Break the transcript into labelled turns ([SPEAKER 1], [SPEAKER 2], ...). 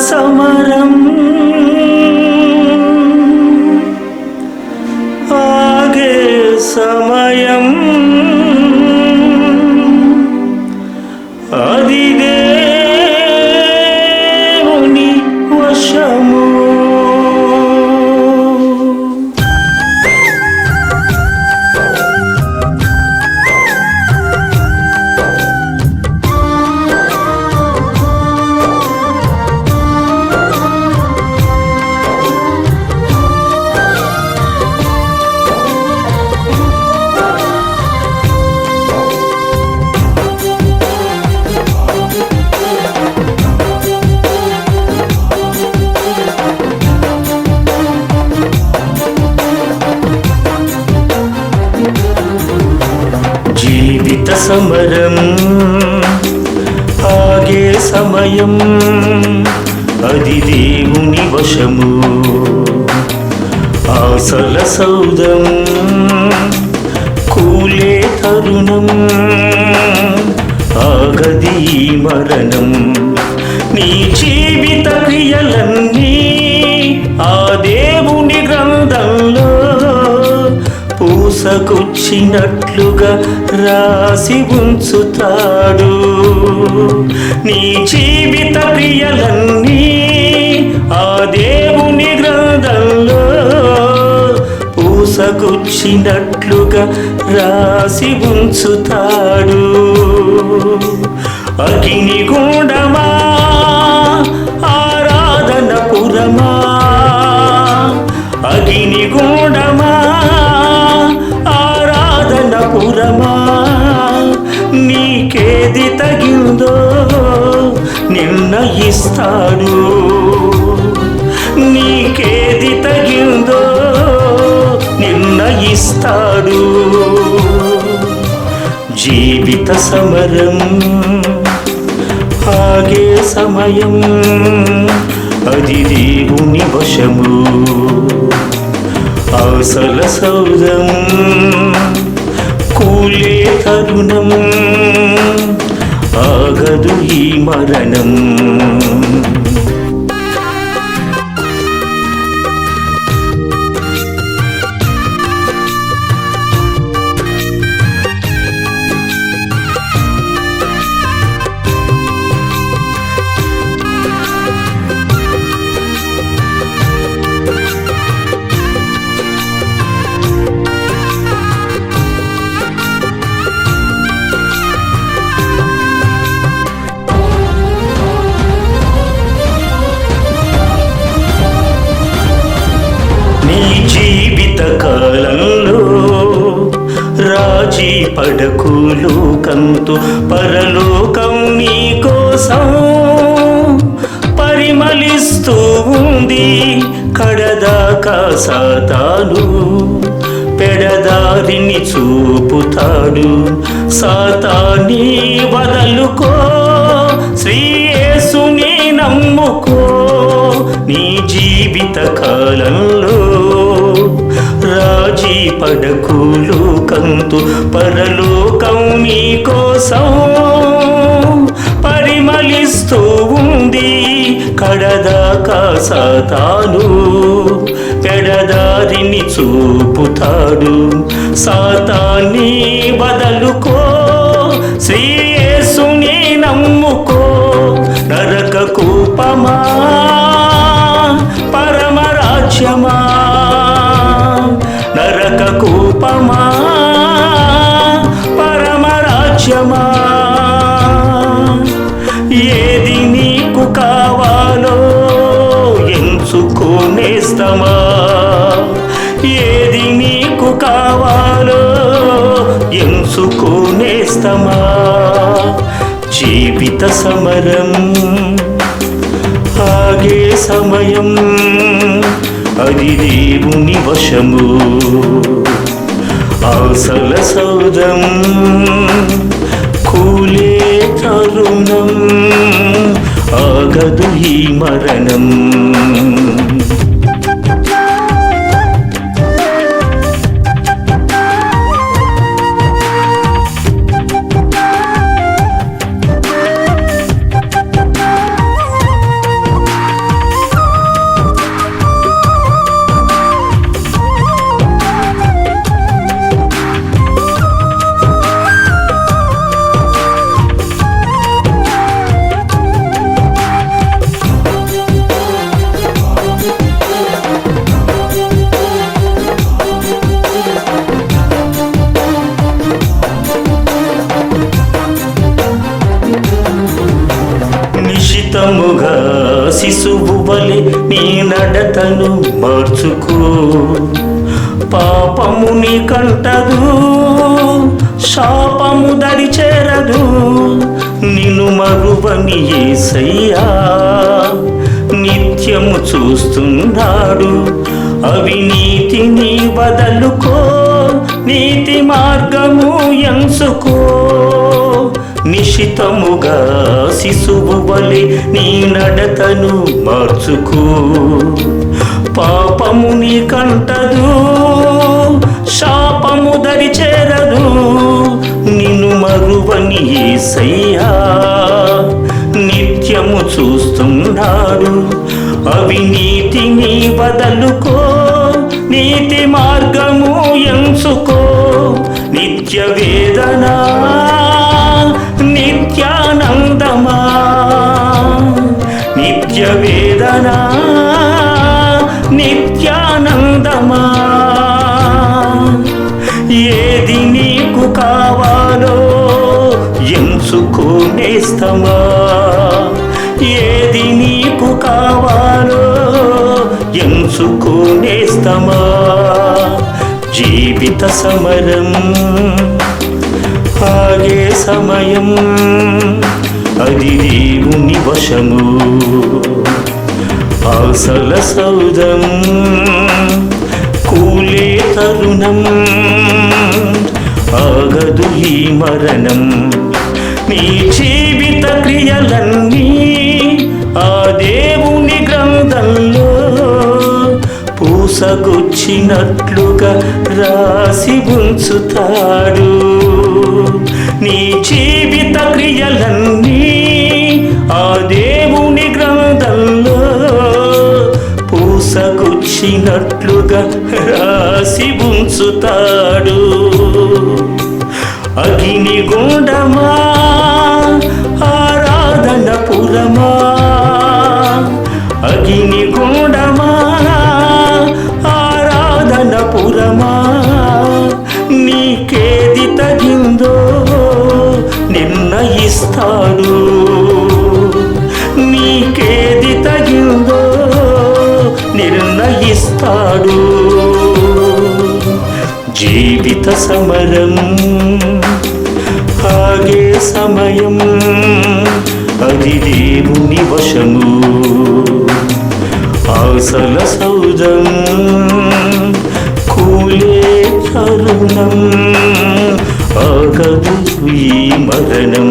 [SPEAKER 1] సమరం ఆగే సమయం అది దేవుని వశము. జీవిత సమరం ఆగే సమయం అది దేవుని వశము. ఆశల సౌధం కూలే తరుణం ఆగది మరణం. నీ జీవిత క్రియలన్నీ ఆ దేవుని గ్రంథంలో పూసకొచ్చినట్లుగా రాసి ఉంచుతాడు. నీ జీవిత క్రియలన్నీ ఆ దేవుని గ్రంథంలో పూసకొచ్చినట్లుగా రాసి ఉంచుతాడు. అగ్ని గుండమా ఆరాధన పురమా, అగ్ని గుండమా ఆరాధన పురమా, నీకేది తగిందో నిర్ణయిస్తాడు. నీకేది తగిందో నిర్ణయిస్తాడు. జీవిత సమరం ఆగే సమయం అది దేవుని వశము. ఆశల సౌధం కూలే తరుణం ఆగదు ఈ మరణం. కాలంలో రాజీ పడకు లోకంతో, పరలోకం నీ కోసం పరిమళిస్తూ ఉంది. కడదాకా సాతాను పెడదారిని చూపుతాడు. సాతాన్ని వదలుకో, శ్రీ యేసుని నమ్ముకో. నీ జీవిత కాలంలో రాజీ పడకు లోకంతో, పరలోకం నీ కోసం పరిమళిస్తూ ఉంది. కడదాకా సాతాను పెడదారిని చూపుతాడు. సాతాన్ని వదలుకో, శ్రీ యేసుని నమ్ముకో. నరక కూపమా పరమరాజ్యమా, నరక కూపమా పరమరాజ్యమా, ఏది నీకు కావాలో ఎంచుకోనేస్తమా, ఏది నీకు కావాలో ఎంచుకోనేస్తమా. జీవిత సమరం ఆగే సమయం అది దేవుని వశము. ఆశల సౌధం కూలే తరుణం ఆగదు ఈ మరణం. నిశితముగా శిశువు వలె నీ నడతను మార్చుకో. పాపము నీ కంటదు, శాపము దరి చేరదు. నిన్ను మరువని యేసయ్యా నిత్యము చూస్తున్నాడు. అవినీతిని వదలుకో, నీతి మార్గము ఎంచుకో. నిశితముగా శిశువు వలె నీ నడతను మార్చుకో. పాపము నీ కంటదు, శాపము దరి చేరదు. నిన్ను మరువని యేసయ్యా నిత్యము చూస్తున్నాడు. అవినీతిని వదలుకో, నీతి మార్గము ఎంచుకో. నిత్య వేదన నిత్యానందమా, నిత్య వేదన నిత్యానందమా. ఏది నీకు కావాలో ఎంచుకోనేస్తమా, ఏది నీకు కావాలో ఎంచుకోనేస్తమా. జీవిత సమరం ఆగే సమయం, అది దేవుని వశము. ఆశల సౌధం కూలే తరుణం, ఆగదు ఈ మరణం. నీ జీవిత క్రియలన్నీ ఆ దేవుని గ్రంథంలో పూసగుచ్చినట్లుగా రాసి ఉంచుతాడు. నీ జీవిత క్రియలన్నీ ఆ దేవుని గ్రంథంలో పూసగుచ్చినట్లుగా రాసి ఉంచుతాడు. అగ్ని గుండమా, ఆరాధన పురమా, అగ్ని గుండమా, ఆరాధన పురమా. నీకేది తగిందో నిర్ణయిస్తాడు, నీకేది తగిందో నిర్ణయిస్తాడు. జీవిత సమరం ఆగే సమయం, అది దేవుని వశము. ఆశల సౌధం కూలే తరుణం, ఆగదు ఈ మరణం.